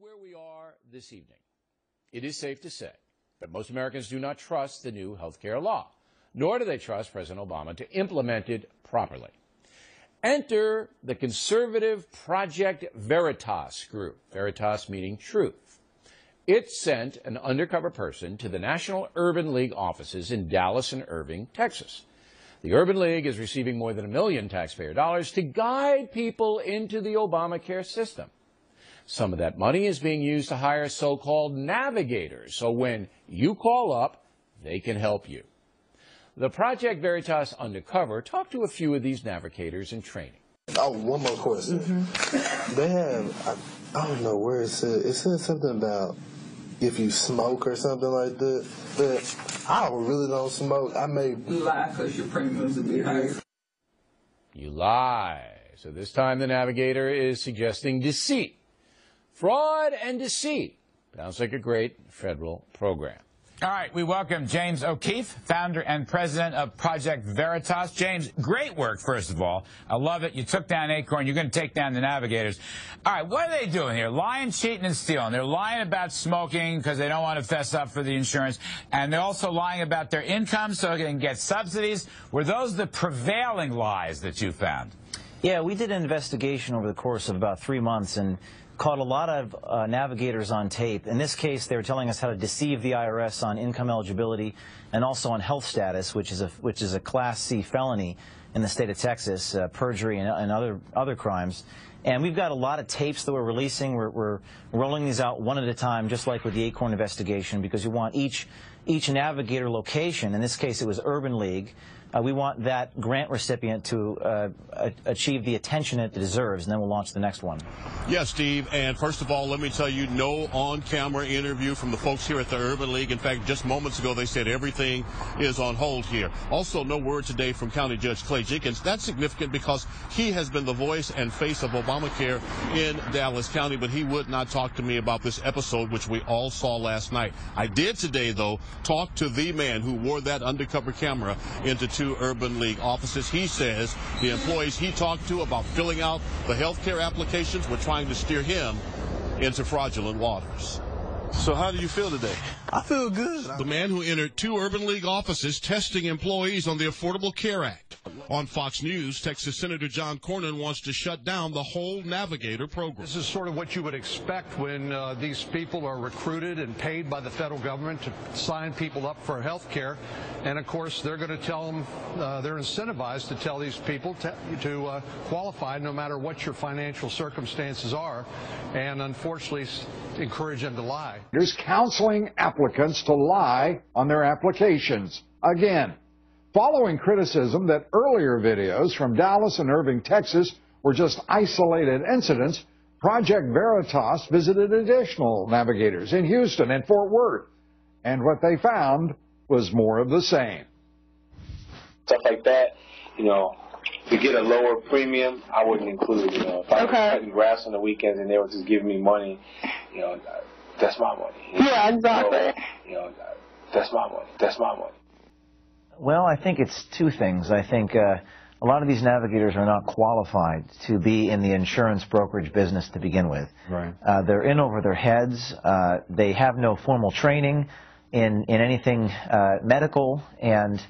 where we are this evening. It is safe to say that most Americans do not trust the new health care law, nor do they trust President Obama to implement it properly. Enter the conservative Project Veritas group, Veritas meaning truth. It sent an undercover person to the National Urban League offices in Dallas and Irving, Texas. The Urban League is receiving more than $1 million taxpayer dollars to guide people into the Obamacare system. Some of that money is being used to hire so-called navigators, so when you call up, they can help you. The Project Veritas undercover talked to a few of these navigators in training. Oh, one more question. They have, I don't know where it said something about if you smoke or something like that. But I really don't smoke. I may lie because your premiums will be higher. You lie. So this time the navigator is suggesting deceit. Fraud and deceit. Sounds like a great federal program. All right, we welcome James O'Keefe, founder and president of Project Veritas. James, great work, first of all. I love it. You took down Acorn. You're going to take down the Navigators. All right, what are they doing here? Lying, cheating, and stealing. They're lying about smoking because they don't want to fess up for the insurance. And they're also lying about their income so they can get subsidies. Were those the prevailing lies that you found? Yeah, we did an investigation over the course of about 3 months and caught a lot of navigators on tape. In this case, they were telling us how to deceive the IRS on income eligibility and also on health status, which is a Class C felony in the state of Texas, perjury and other crimes. And we've got a lot of tapes that we're releasing. We're rolling these out one at a time, just like with the Acorn investigation, because we want each navigator location. In this case, it was Urban League. We want that grant recipient to achieve the attention it deserves, and then we'll launch the next one. Yes, Steve, and first of all, let me tell you, no on-camera interview from the folks here at the Urban League. In fact, just moments ago, they said everything is on hold here. Also, no word today from County Judge Clay Jenkins. That's significant because he has been the voice and face of Obamacare in Dallas County, but he would not talk to me about this episode, which we all saw last night. I did today, though, talk to the man who wore that undercover camera into 2 Urban League offices. He says the employees he talked to about filling out the health care applications were trying to steer him into fraudulent waters. So how do you feel today? I feel good. The man who entered 2 Urban League offices testing employees on the Affordable Care Act. On Fox News, Texas Senator John Cornyn wants to shut down the whole Navigator program. This is sort of what you would expect when these people are recruited and paid by the federal government to sign people up for health care. And, of course, they're going to tell them, they're incentivized to tell these people to qualify no matter what your financial circumstances are, and unfortunately encourage them to lie. There's counseling applicants to lie on their applications. Again, following criticism that earlier videos from Dallas and Irving, Texas were just isolated incidents, Project Veritas visited additional navigators in Houston and Fort Worth. And what they found was more of the same. Stuff like that, you know, to get a lower premium, I wouldn't include, you know, if I was cutting grass on the weekends and they were just giving me money, you know, that's my money. Yeah, exactly. So, you know, that's my money. That's my money. Well, I think it's 2 things. I think a lot of these navigators are not qualified to be in the insurance brokerage business to begin with. Right. They're in over their heads. They have no formal training in anything medical, and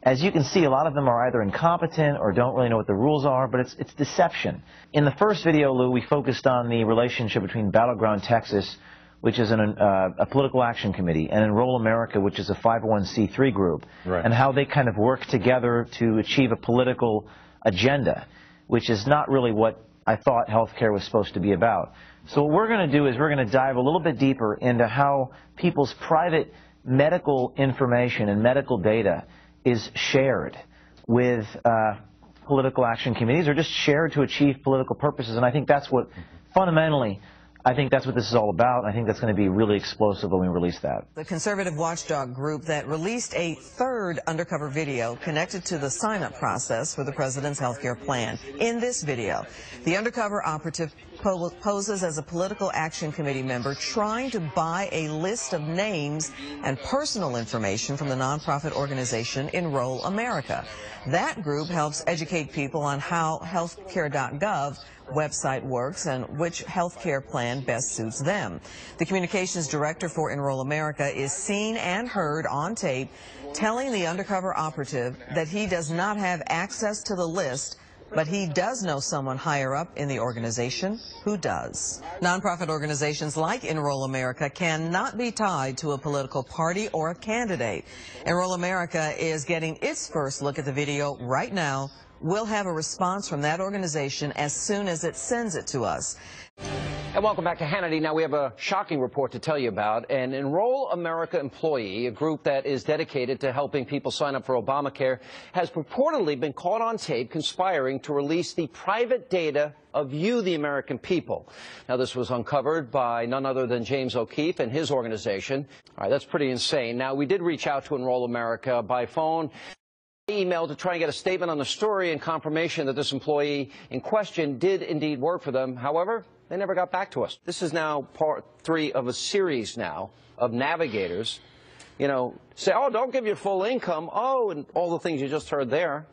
as you can see, a lot of them are either incompetent or don't really know what the rules are, but it's deception. In the first video, Lou, we focused on the relationship between Battleground Texas, which is a political action committee, and Enroll America, which is a 501c3 group, right, and how they kind of work together to achieve a political agenda, which is not really what I thought healthcare was supposed to be about. So what we're going to do is we're going to dive a little bit deeper into how people's private medical information and medical data is shared with political action committees, or just shared to achieve political purposes. And I think that's what, fundamentally, I think that's what this is all about. I think that's going to be really explosive when we release that. The conservative watchdog group that released a 3rd undercover video connected to the sign-up process for the president's health care plan. In this video, the undercover operative poses as a political action committee member trying to buy a list of names and personal information from the nonprofit organization Enroll America. That group helps educate people on how healthcare.gov website works and which health care plan best suits them. The communications director for Enroll America is seen and heard on tape telling the undercover operative that he does not have access to the list, but he does know someone higher up in the organization who does. Nonprofit organizations like Enroll America cannot be tied to a political party or a candidate. Enroll America is getting its first look at the video right now. We'll have a response from that organization as soon as it sends it to us. And welcome back to Hannity. Now we have a shocking report to tell you about. An Enroll America employee, a group that is dedicated to helping people sign up for Obamacare, has purportedly been caught on tape conspiring to release the private data of you, the American people. Now this was uncovered by none other than James O'Keefe and his organization. All right, that's pretty insane. Now we did reach out to Enroll America by phone, email to try and get a statement on the story and confirmation that this employee in question did indeed work for them. However, they never got back to us. This is now part 3 of a series now of navigators, you know, say, oh, don't give your full income, oh, and all the things you just heard there.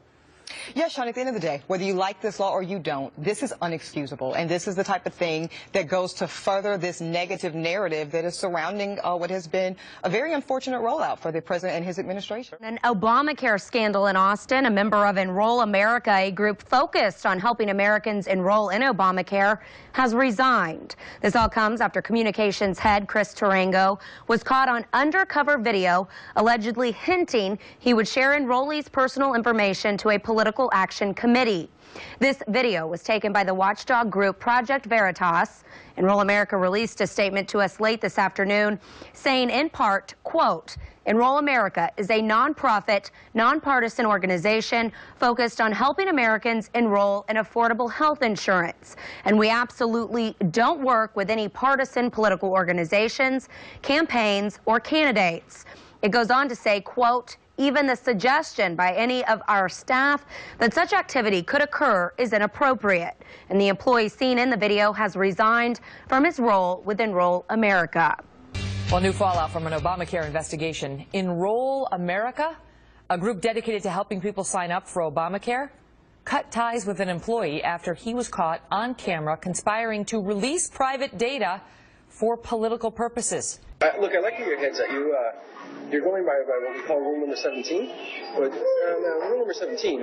Yes, Sean, at the end of the day, whether you like this law or you don't, this is unexcusable. And this is the type of thing that goes to further this negative narrative that is surrounding what has been a very unfortunate rollout for the president and his administration. An Obamacare scandal in Austin, a member of Enroll America, a group focused on helping Americans enroll in Obamacare, has resigned. This all comes after communications head Chris Tarango was caught on undercover video allegedly hinting he would share enrollees' personal information to a political action committee. This video was taken by the watchdog group Project Veritas. Enroll America released a statement to us late this afternoon saying in part, quote, Enroll America is a nonprofit, nonpartisan organization focused on helping Americans enroll in affordable health insurance. And we absolutely don't work with any partisan political organizations, campaigns, or candidates. It goes on to say, quote, even the suggestion by any of our staff that such activity could occur is inappropriate. And the employee seen in the video has resigned from his role with Enroll America. Well, new fallout from an Obamacare investigation. Enroll America, a group dedicated to helping people sign up for Obamacare, cut ties with an employee after he was caught on camera conspiring to release private data for political purposes. Look, I like where your head's at. You're going by what we call rule number 17. But, rule number 17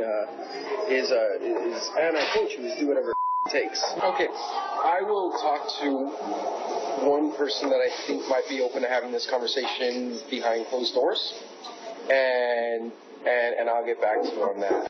is, and I quote you, is do whatever it takes. Okay, I will talk to one person that I think might be open to having this conversation behind closed doors, and I'll get back to you on that.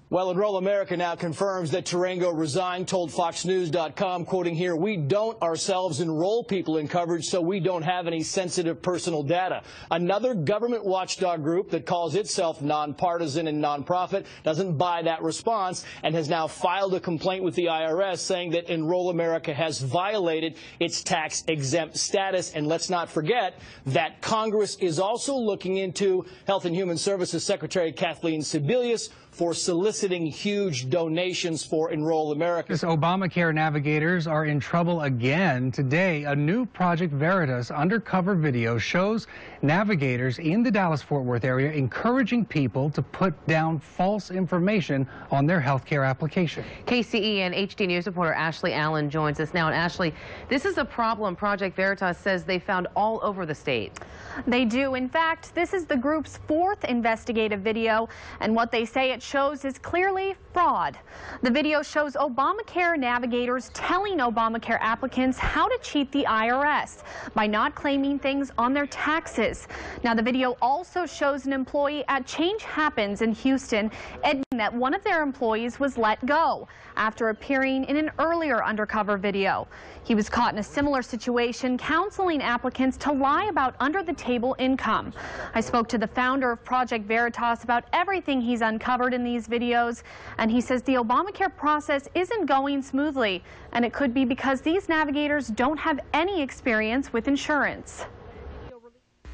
Well, Enroll America now confirms that Tarango resigned, told FoxNews.com, quoting here, we don't ourselves enroll people in coverage, so we don't have any sensitive personal data. Another government watchdog group that calls itself nonpartisan and nonprofit doesn't buy that response and has now filed a complaint with the IRS saying that Enroll America has violated its tax-exempt status. And let's not forget that Congress is also looking into Health and Human Services Secretary Kathleen Sebelius for soliciting huge donations for Enroll America. This Obamacare Navigators are in trouble again. Today, a new Project Veritas undercover video shows navigators in the Dallas-Fort Worth area encouraging people to put down false information on their health care application. KCE and HD News reporter Ashley Allen joins us now. And Ashley, this is a problem Project Veritas says they found all over the state. They do. In fact, this is the group's 4th investigative video, and what they say it shows is clearly fraud. The video shows Obamacare navigators telling Obamacare applicants how to cheat the IRS by not claiming things on their taxes. Now, the video also shows an employee at Change Happens in Houston admitting that one of their employees was let go after appearing in an earlier undercover video. He was caught in a similar situation, counseling applicants to lie about under-the-table income. I spoke to the founder of Project Veritas about everything he's uncovered in these videos, and he says the Obamacare process isn't going smoothly, and it could be because these navigators don't have any experience with insurance.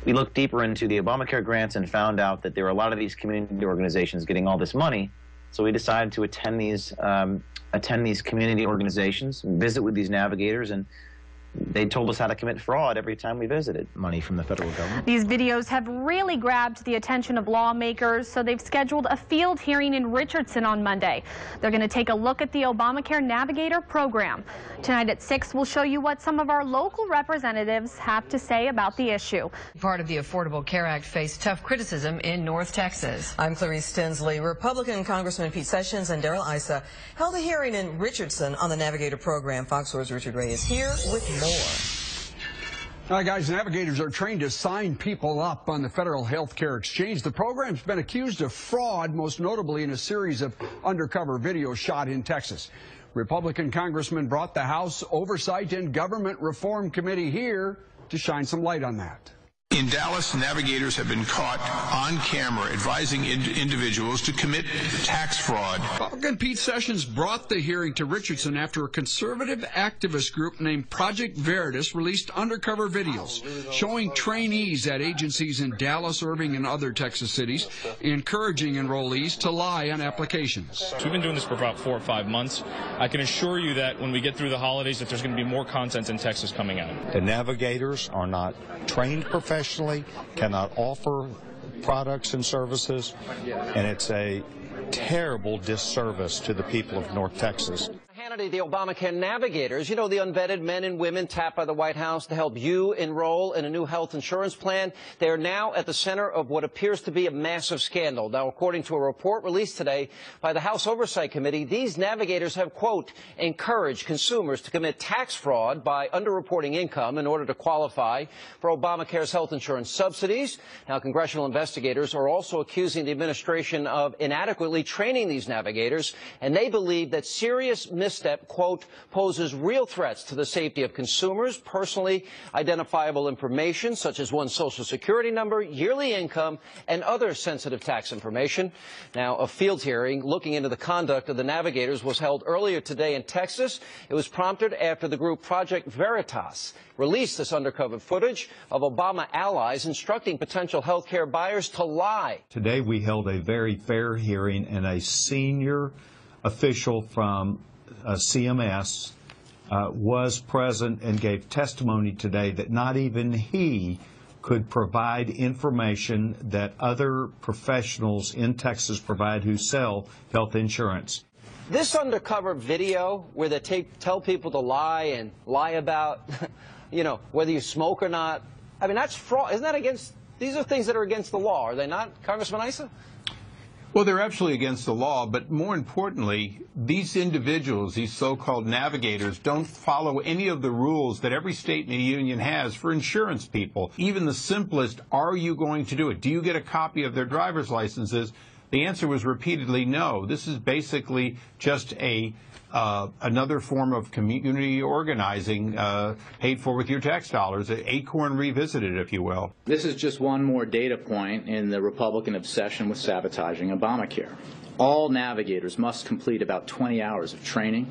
We looked deeper into the Obamacare grants and found out that there were a lot of these community organizations getting all this money, so we decided to attend these attend these community organizations, visit with these navigators, and they told us how to commit fraud every time we visited. Money from the federal government. These videos have really grabbed the attention of lawmakers, so they've scheduled a field hearing in Richardson on Monday. They're going to take a look at the Obamacare Navigator program. Tonight at 6, we'll show you what some of our local representatives have to say about the issue. Part of the Affordable Care Act faced tough criticism in North Texas. I'm Clarice Tinsley. Republican Congressman Pete Sessions and Darrell Issa held a hearing in Richardson on the Navigator program. Fox 4's Richard Ray is here with more. All right, guys, navigators are trained to sign people up on the federal health care exchange. The program's been accused of fraud, most notably in a series of undercover videos shot in Texas. Republican congressmen brought the House Oversight and Government Reform Committee here to shine some light on that. In Dallas, navigators have been caught on camera advising individuals to commit tax fraud. Republican Pete Sessions brought the hearing to Richardson after a conservative activist group named Project Veritas released undercover videos showing trainees at agencies in Dallas, Irving, and other Texas cities encouraging enrollees to lie on applications. We've been doing this for about 4 or 5 months. I can assure you that when we get through the holidays that there's going to be more content in Texas coming out. The navigators are not trained professionally, cannot offer products and services, and it's a terrible disservice to the people of North Texas. The Obamacare Navigators, you know, the unvetted men and women tapped by the White House to help you enroll in a new health insurance plan. They are now at the center of what appears to be a massive scandal. Now, according to a report released today by the House Oversight Committee, these navigators have, quote, encouraged consumers to commit tax fraud by underreporting income in order to qualify for Obamacare's health insurance subsidies. Now, congressional investigators are also accusing the administration of inadequately training these navigators, and they believe that serious misstep, quote, poses real threats to the safety of consumers' personally identifiable information, such as one's Social Security number, yearly income, and other sensitive tax information. Now, a field hearing looking into the conduct of the navigators was held earlier today in Texas. It was prompted after the group Project Veritas released this undercover footage of Obama allies instructing potential health care buyers to lie. Today we held a very fair hearing, and a senior official from CMS was present and gave testimony today that not even he could provide information that other professionals in Texas provide who sell health insurance. This undercover video where they tell people to lie and lie about, you know, whether you smoke or not, I mean, that's fraud. Isn't that against, these are things that are against the law, are they not, Congressman Issa? Well, they're absolutely against the law, but more importantly, these individuals, these so-called navigators, don't follow any of the rules that every state in the union has for insurance people. Even the simplest, are you going to do it? Do you get a copy of their driver's licenses? The answer was repeatedly no. This is basically just another form of community organizing paid for with your tax dollars, Acorn Revisited, if you will. This is just one more data point in the Republican obsession with sabotaging Obamacare. All navigators must complete about 20 hours of training,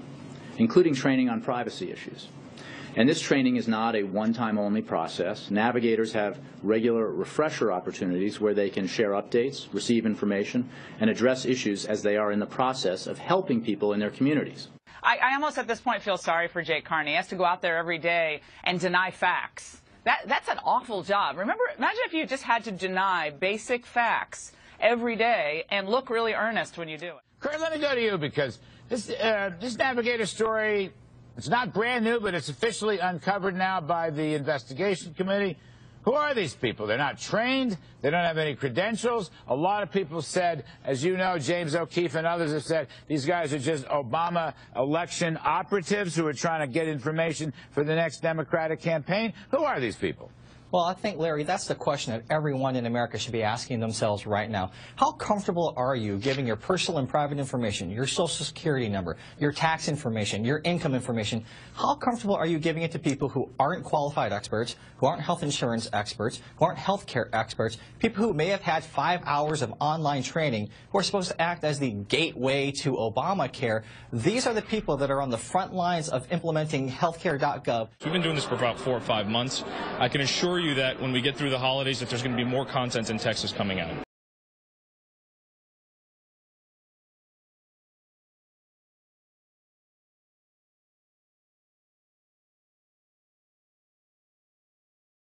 including training on privacy issues. And this training is not a one-time only process. Navigators have regular refresher opportunities where they can share updates, receive information, and address issues as they are in the process of helping people in their communities. I almost at this point feel sorry for Jake Carney. He has to go out there every day and deny facts. That's an awful job. Remember, imagine if you just had to deny basic facts every day and look really earnest when you do it. Kurt, let me go to you, because this navigator story, it's not brand new, but it's officially uncovered now by the investigation committee. Who are these people? They're not trained. They don't have any credentials. A lot of people said, as you know, James O'Keefe and others have said, these guys are just Obama election operatives who are trying to get information for the next Democratic campaign. Who are these people? Well, I think, Larry, that's the question that everyone in America should be asking themselves right now. How comfortable are you giving your personal and private information, your Social Security number, your tax information, your income information? How comfortable are you giving it to people who aren't qualified experts, who aren't health insurance experts, who aren't health care experts, people who may have had 5 hours of online training, who are supposed to act as the gateway to Obamacare? These are the people that are on the front lines of implementing healthcare.gov. We've been doing this for about 4 or 5 months. I can assure you that when we get through the holidays that there's going to be more content in Texas coming out.